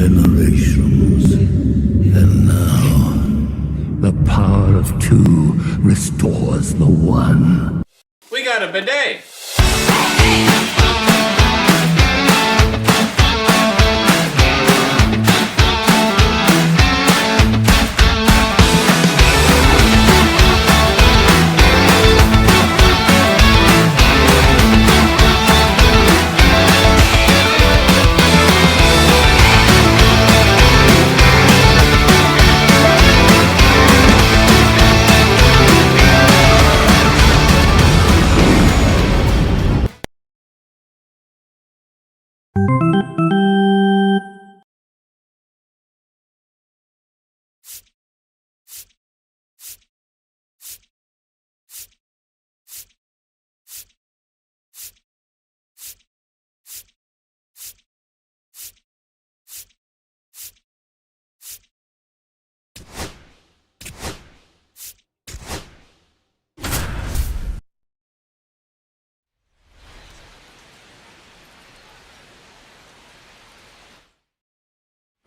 generations. And now, the power of two restores the one. We got a bidet.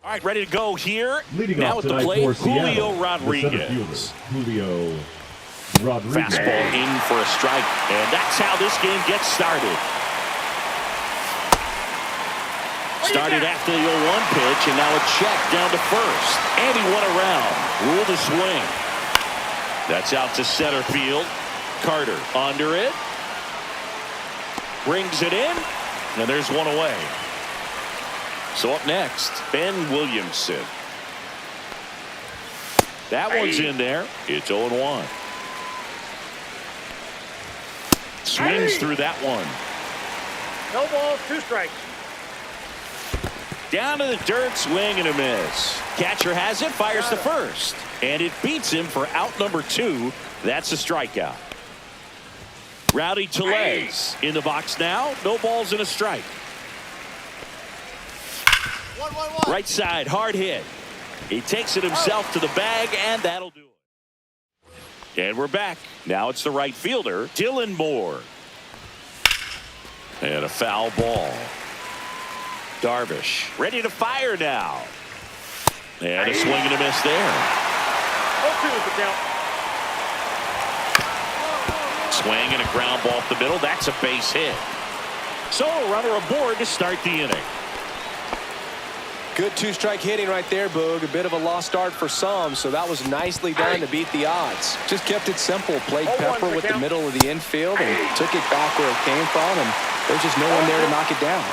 All right, ready to go here. Leading now off at the tonight plate, for Seattle, Julio the Rodriguez. center fielder, Julio Rodriguez. Fastball in for a strike, and that's how this game gets started. Started after the 0-1 pitch, and now a check down to first. And he went around. Ruled a swing. That's out to center field. Carter under it. Brings it in, and there's one away. So up next, Ben Williamson. That one's in there. It's 0-1. Swings through that one. No ball, 2 strikes. Down to the dirt, swing and a miss. Catcher has it, fires to first. And it beats him for out number 2. That's a strikeout. Rowdy Tellez in the box now. No balls and a strike. Right side, hard hit. He takes it himself to the bag, and that'll do it. And we're back. Now it's the right fielder, Dylan Moore. And a foul ball. Darvish ready to fire now. And a swing and a miss there. 0-2 is the count. Swing and a ground ball up the middle. That's a base hit. So a runner aboard to start the inning. Good 2-strike hitting right there, Boog. A bit of a lost start for some, so that was nicely done to beat the odds. Just kept it simple. Played Pepper with the middle of the infield and took it back where it came from, and there's just no one there to knock it down.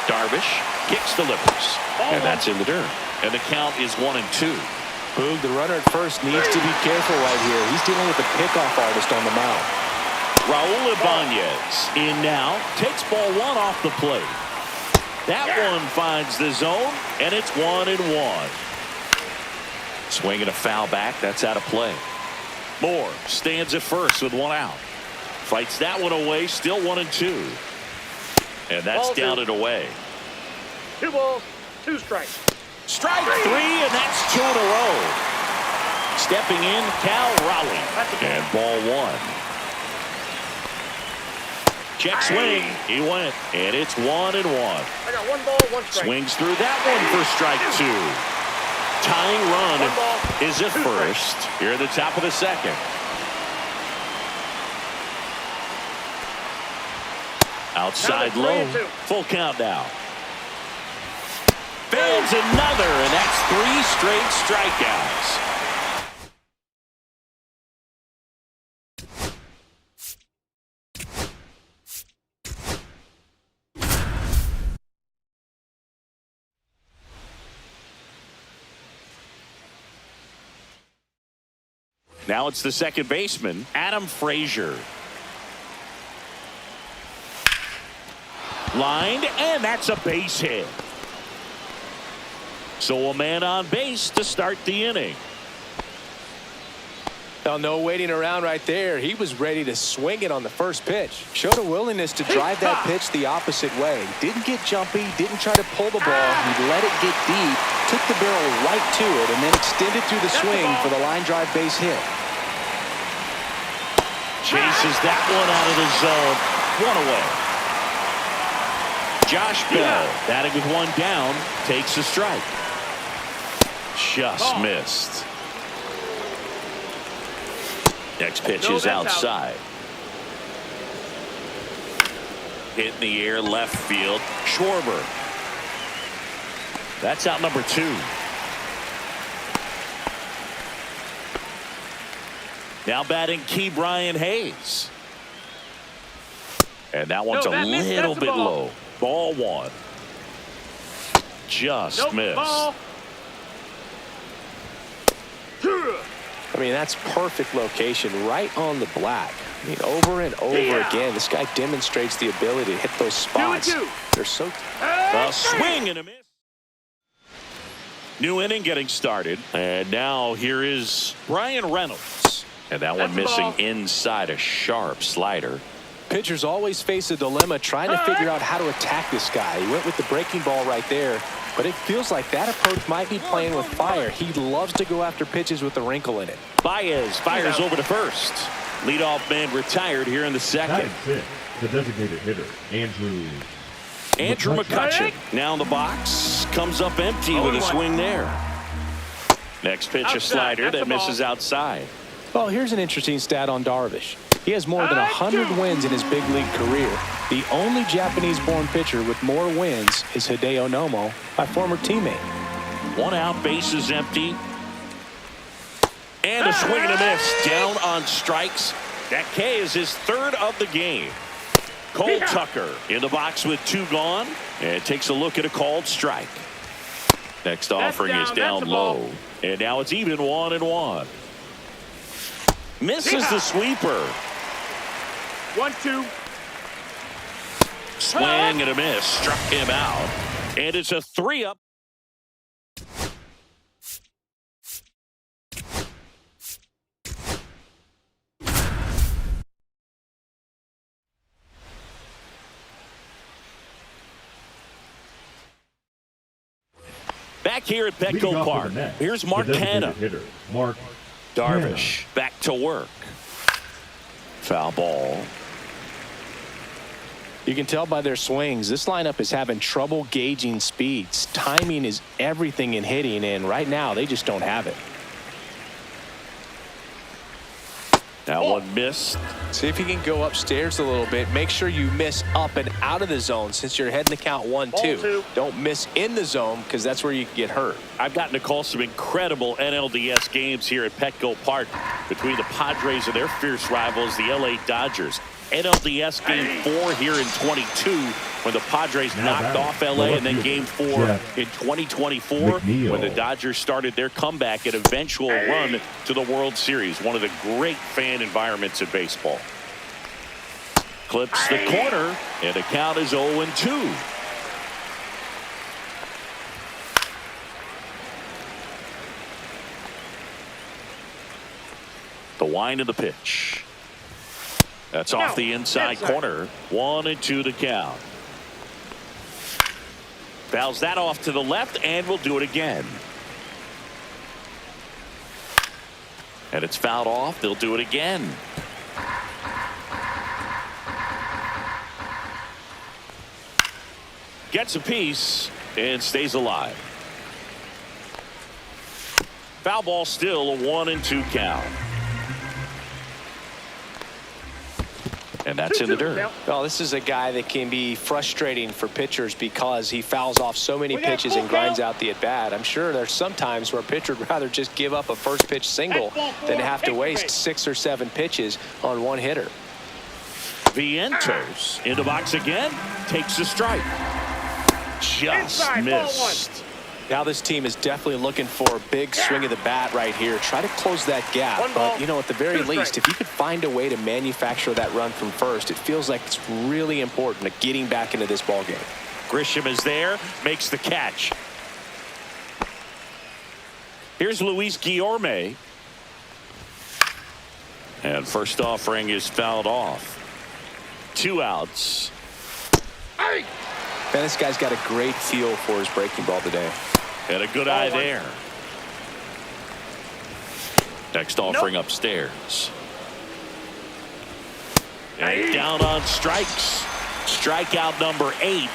Darvish kicks, delivers, and that's in the dirt. And the count is 1-2. Boog, the runner at first needs to be careful right here. He's dealing with the pickoff artist on the mound. Raul Ibanez in now, takes ball 1 off the plate. That one finds the zone, and it's 1-1. Swing and a foul back. That's out of play. Moore stands at first with 1 out. Fights that one away. Still 1-2. And that's Ball down 2. and away. 2 balls, 2 strikes. Strike 3, and that's 2 in a row. Stepping in, Cal Raleigh. And ball 1. Check swing. He went, and it's 1-1. I got 1 ball, 1 strike. Swings through that one for strike 2. Tying run 1 ball, is at 2 first. strikes. Here at the top of the second. Outside low. 3-2. Full count now. Fans another, and that's 3 straight strikeouts. Now it's the second baseman, Adam Frazier. Lined, and that's a base hit. So a man on base to start the inning. Well, no waiting around right there. He was ready to swing it on the first pitch. Showed a willingness to drive that pitch the opposite way. Didn't get jumpy, didn't try to pull the ball. He let it get deep, took the barrel right to it, and then extended through the swing for the line drive base hit. Chases that one out of the zone. 1 away. Josh Bell, batting with one down, takes a strike. Just missed. Next pitch is outside. Hit in the air, left field. Schwarber. That's out number 2. Now batting Key Brian Hayes. And that one's a little bit low. Ball 1. Just missed. Ball. I mean, that's perfect location, right on the black. I mean, over and over again, this guy demonstrates the ability to hit those spots. They're so... A swing and a miss. New inning getting started. And now here is Brian Reynolds. And that one missing inside, a sharp slider. Pitchers always face a dilemma trying to figure out how to attack this guy. He went with the breaking ball right there, but it feels like that approach might be playing with fire. He loves to go after pitches with a wrinkle in it. Baez fires over to first. Leadoff man retired here in the second. The designated hitter, Andrew McCutchen now in the box. Comes up empty with a swing there. Next pitch, a slider that misses outside. Well, here's an interesting stat on Darvish. He has more than 100 wins in his big league career. The only Japanese-born pitcher with more wins is Hideo Nomo, my former teammate. 1 out, bases empty. And a swing and a miss. Down on strikes. That K is his 3rd of the game. Cole Tucker in the box with 2 gone. And takes a look at a called strike. Next offering is down low. And now it's even 1-1. Misses the sweeper. 1-2. Swing and a miss. Struck him out. And it's a 3-up. Back here at Petco Park. Here's Mark Hanna. Darvish back to work. Foul ball. You can tell by their swings, this lineup is having trouble gauging speeds. Timing is everything in hitting, and right now they just don't have it. That one missed. See if you can go upstairs a little bit. Make sure you miss up and out of the zone since you're heading to count 1-2. Don't miss in the zone because that's where you can get hurt. I've gotten to call some incredible NLDS games here at Petco Park between the Padres and their fierce rivals, the LA Dodgers. NLDS Game 4 here in 22 when the Padres knocked off LA, and then Game 4 in 2024 when the Dodgers started their comeback and eventual run to the World Series. One of the great fan environments in baseball. Clips the corner, and the count is 0-2. The wind of the pitch. That's off the inside corner. 1-2 to count. Fouls that off to the left, and we'll do it again. And it's fouled off. They'll do it again. Gets a piece and stays alive. Foul ball, still a 1-2 count. And that's in the dirt. Well, this is a guy that can be frustrating for pitchers because he fouls off so many pitches and grinds out the at-bat. I'm sure there's some times where a pitcher would rather just give up a first pitch single than have to waste 6 or 7 pitches on one hitter. Vientos in the box again. Takes a strike. Just missed. Now this team is definitely looking for a big swing of the bat right here. Try to close that gap. But, you know, at the very least, if you could find a way to manufacture that run from first, it feels like it's really important to getting back into this ballgame. Grisham is there, makes the catch. Here's Luis Guillorme. And first offering is fouled off. 2 outs. Man, this guy's got a great feel for his breaking ball today. And a good eye there. Next offering upstairs. And down on strikes. Strikeout number 8.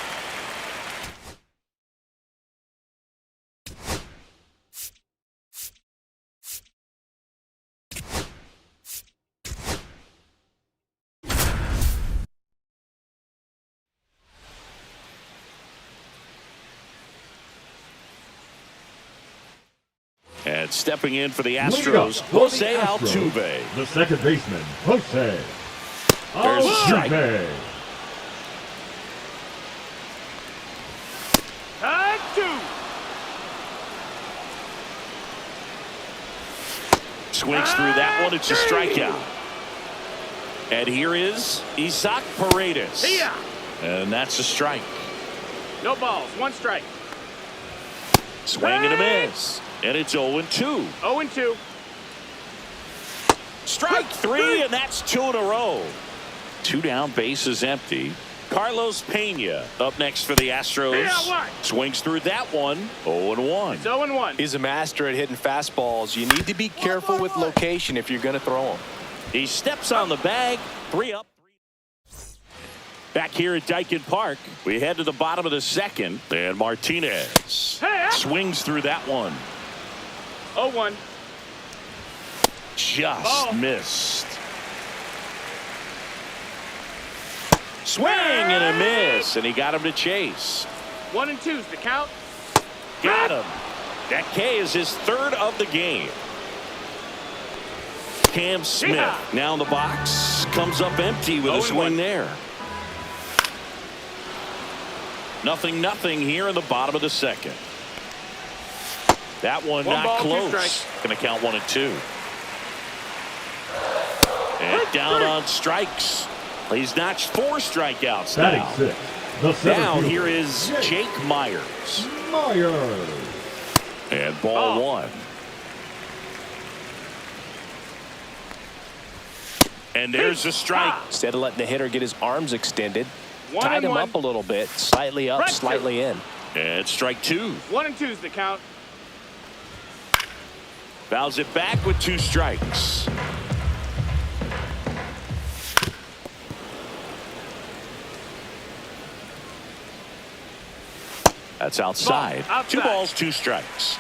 And stepping in for the Leading up Astros, for the Jose Astros, Altuve. The second baseman, Jose There's a strike. Altuve. And 2. Swings through that one. It's a strikeout. And here is Isaac Paredes. Yeah. And that's a strike. No balls. 1 strike. Swing and a miss. And it's 0-2. 0-2. Strike 3, and that's 2 in a row. 2 down, bases empty. Carlos Pena up next for the Astros. Yeah, Swings through that one. 0-1. It's 0-1. He's a master at hitting fastballs. You need to be careful with location if you're going to throw them. He steps on the bag. 3 up. Back here at Dyken Park, we head to the bottom of the second. And Martinez swings through that one. 0-1. Just missed. Swing and a miss, and he got him to chase. 1 and 2's the count. Got him. That K is his 3rd of the game. Cam Smith now in the box. Comes up empty with a swing there. 0-0 here in the bottom of the second. That one not ball, 2 close. strikes. Going to count 1 and 2. And down on strikes. He's notched 4 strikeouts Batting now. 6. The center Now fielder, here is Jake Myers. Myers. And ball 1. And there's a strike. Instead of letting the hitter get his arms extended, 1 tied and him 1. up a little bit, slightly up, Strike 2. slightly in. And strike 2. 1 and 2's the count. Fouls it back with 2 strikes. That's outside. Ball, outside. 2 balls, 2 strikes.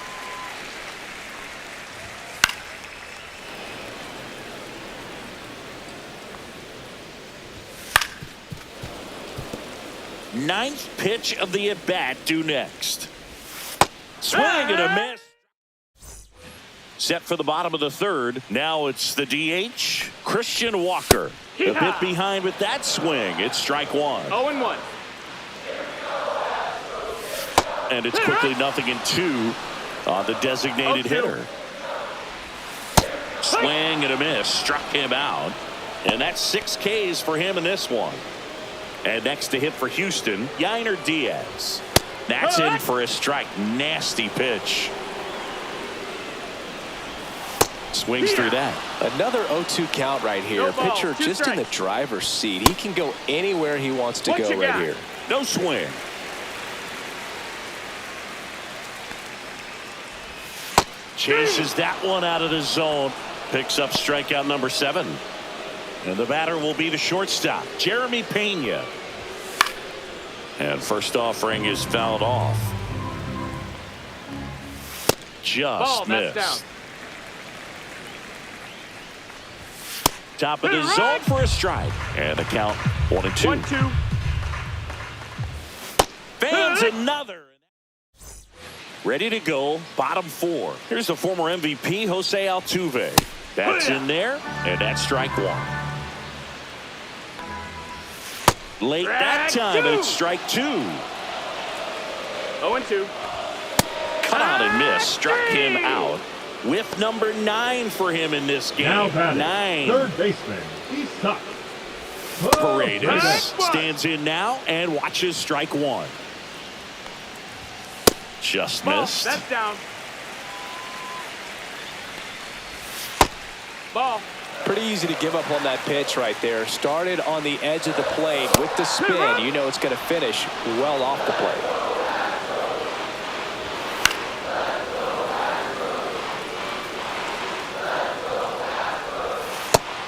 Ninth pitch of the at-bat due next. Swing and a miss. Set for the bottom of the 3rd. Now it's the DH, Christian Walker. A bit behind with that swing. It's strike 1. 0-1. And it's quickly 0-2 on the designated 0-2. hitter. Swing and a miss. Struck him out. And that's 6 Ks for him in this one. And next to hit for Houston, Dyad. That's in for a strike. Nasty pitch. Swings through that. Another 0-2 count right here. No ball, Pitcher 2 just in the strikes. driver's seat. He can go anywhere he wants to What go you right got? here. No swing. Chases that one out of the zone. Picks up strikeout number 7. And the batter will be the shortstop, Jeremy Pena. And first offering is fouled off. Just That's missed. down. Top of the zone for a strike. And the count 1-2. 1-2. Fans another. Ready to go. Bottom 4. Here's the former MVP, Jose Altuve. That's in there. And that's strike 1. Late that time, and it's strike 2. 0-2. Cut out and miss. Struck him out. With number 9 for him in this game. Now batting, 9. 3rd baseman, Isaac Paredes stands in now and watches strike 1. Just Ball. missed. That's down. Ball. Pretty easy to give up on that pitch right there. Started on the edge of the plate with the spin. You know it's going to finish well off the plate.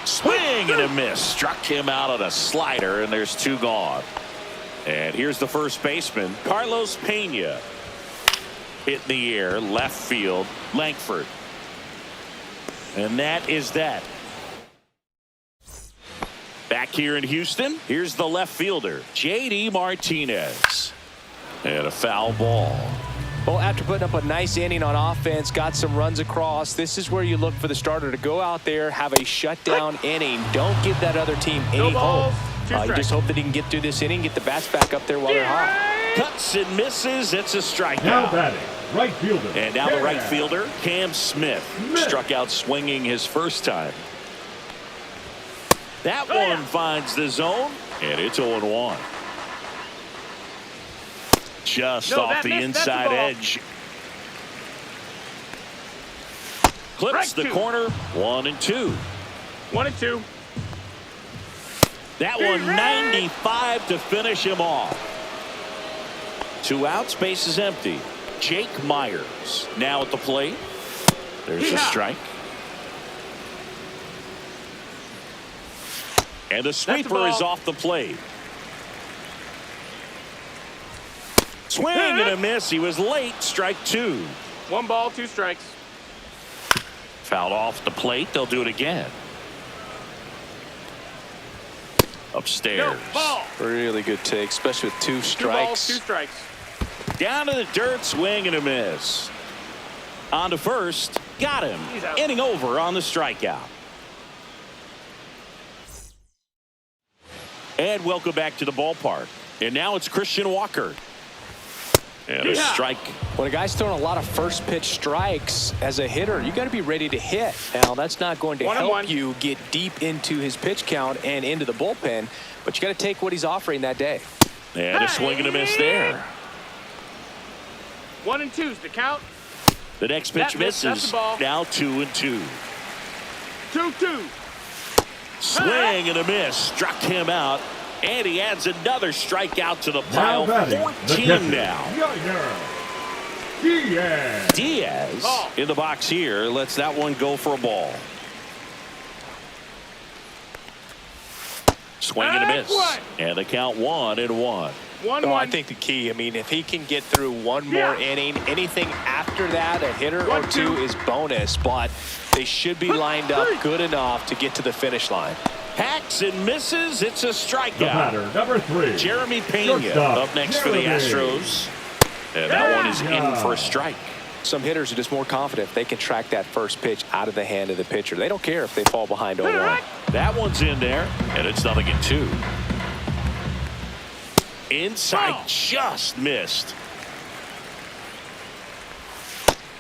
Swing and a miss. Struck him out on a slider, and there's 2 gone. And here's the first baseman, Carlos Pena. Hit in the air, left field, Langford. And that is that. Back here in Houston, here's the left fielder, J.D. Martinez. And a foul ball. Well, after putting up a nice inning on offense, got some runs across, this is where you look for the starter to go out there, have a shutdown inning. Don't give that other team any hope. You just hope that he can get through this inning, get the bats back up there while they're hot. Cuts and misses. It's a strikeout. Now batting, right fielder. And now the right fielder, Cam Smith, struck out swinging his first time. That one finds the zone, and it's 0-1. Just off the inside edge. Clips the corner. 1-2. 1-2. That one 95 to finish him off. 2 outs, base is empty. Jake Myers now at the plate. There's a strike. And the sweeper is off the plate. Swing and a miss. He was late. Strike 2. 1 ball, 2 strikes. Fouled off the plate. They'll do it again. Upstairs. No ball. Really good take, especially with 2 strikes. 2 balls, 2 strikes. Down to the dirt. Swing and a miss. On to first. Got him. Inning over on the strikeout. And welcome back to the ballpark. And now it's Christian Walker. And a strike. When a guy's throwing a lot of first pitch strikes as a hitter, you got to be ready to hit. Now, that's not going to help you get deep into his pitch count and into the bullpen, but you got to take what he's offering that day. And a swing and a miss there. 1-2's the count. The next pitch misses. Now 2-2. 2-2. Swing and a miss. Struck him out. And he adds another strikeout to the pile. 14 now. Diaz in the box here. Lets that one go for a ball. Swing and a miss. And the count 1-1. 1-1. I think the key, I mean, if he can get through one more inning, anything after that, a hitter or 2 is bonus, but they should be lined up good enough to get to the finish line. Hacks and misses. It's a strikeout. The batter, number 3. Jeremy Pena up next for the Astros. And that one is in for a strike. Some hitters are just more confident if they can track that first pitch out of the hand of the pitcher. They don't care if they fall behind 0-1. That one's in there, and it's 0-2. Inside just missed.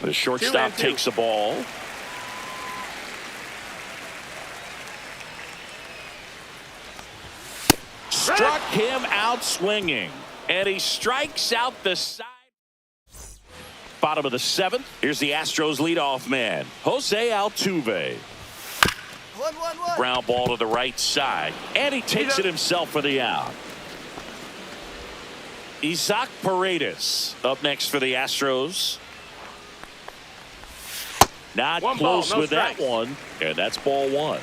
The shortstop takes the ball. Struck him out swinging. And he strikes out the side. Bottom of the 7th. Here's the Astros leadoff man, Jose Altuve. 1-1-1. Ground ball to the right side. And he takes it himself for the out. Isaac Paredes up next for the Astros. Not close with that one. And that's ball 1.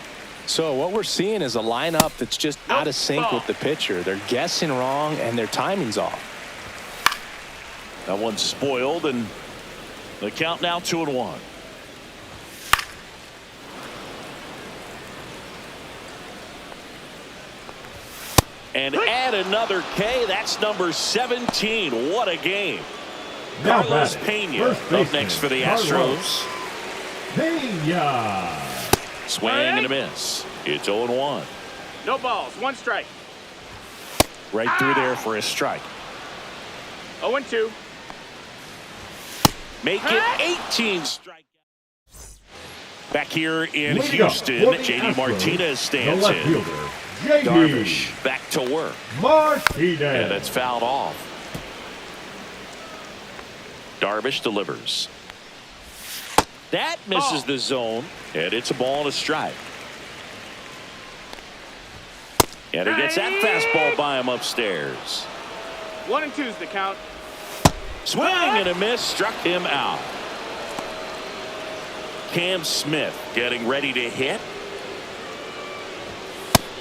So what we're seeing is a lineup that's just out of sync with the pitcher. They're guessing wrong and their timing's off. That one's spoiled, and the count now 2-1. And add another K. That's number 17. What a game. Now Carlos batting, Pena first up baseman, next for the Carlos Astros. Pena. Swing and a miss. It's 0-1. No balls, 1 strike. Right through there for a strike. 0-2. Make it 18 strikeouts. Back here in Leading Houston, up for the JD Astros, Martinez stands the left in. fielder, JD Darvish back to work. Martinez. And it's fouled off. Darvish delivers. That misses the zone, and it's a ball and a strike. And he gets that fastball by him upstairs. 1-2's the count. Swing and a miss, struck him out. Cam Smith getting ready to hit.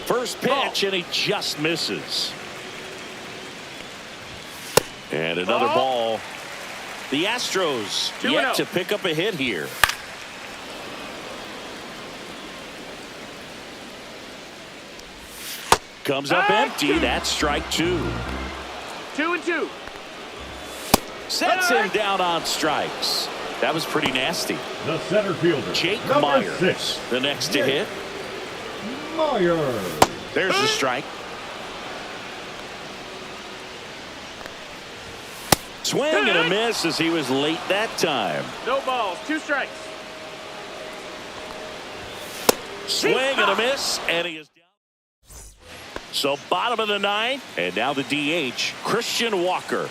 First pitch, and he just misses. And another ball. The Astros yet to pick up a hit here. Comes up empty. That's strike 2. 2-2. Sets him down on strikes. That was pretty nasty. The center fielder, Jake number Myers, 6. the next to hit. Myers. There's the strike. Swing and a miss as he was late that time. No balls. 2 strikes. Swing and a miss, and he is down. So bottom of the 9th, and now the DH, Christian Walker.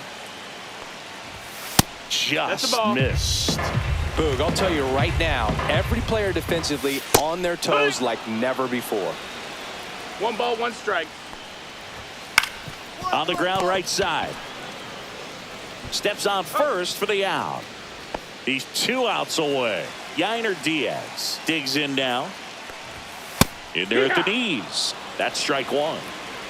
That's Just the ball. missed. Boog, I'll tell you right now, every player defensively on their toes like never before. 1 ball, 1 strike. On the ground right side. Steps on first for the out. He's 2 outs away. Yiner Diaz digs in now. In there at the knees. That's strike 1.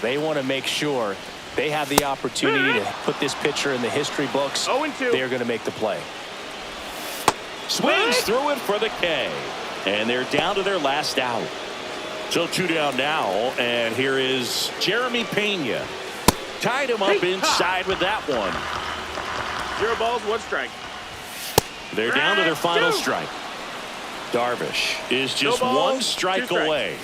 They want to make sure they have the opportunity to put this pitcher in the history books. 0-2. They're going to make the play. Swings through it for the K. And they're down to their last out. So 2 down now. And here is Jeremy Pena. Tied him up inside with that one. 0 balls, 1 strike. They're down to their final strike. Darvish is just No balls, 1 strike 2 strikes. away.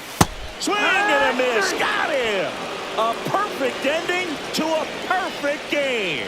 Swing and a miss. Got him. A perfect ending to a perfect game.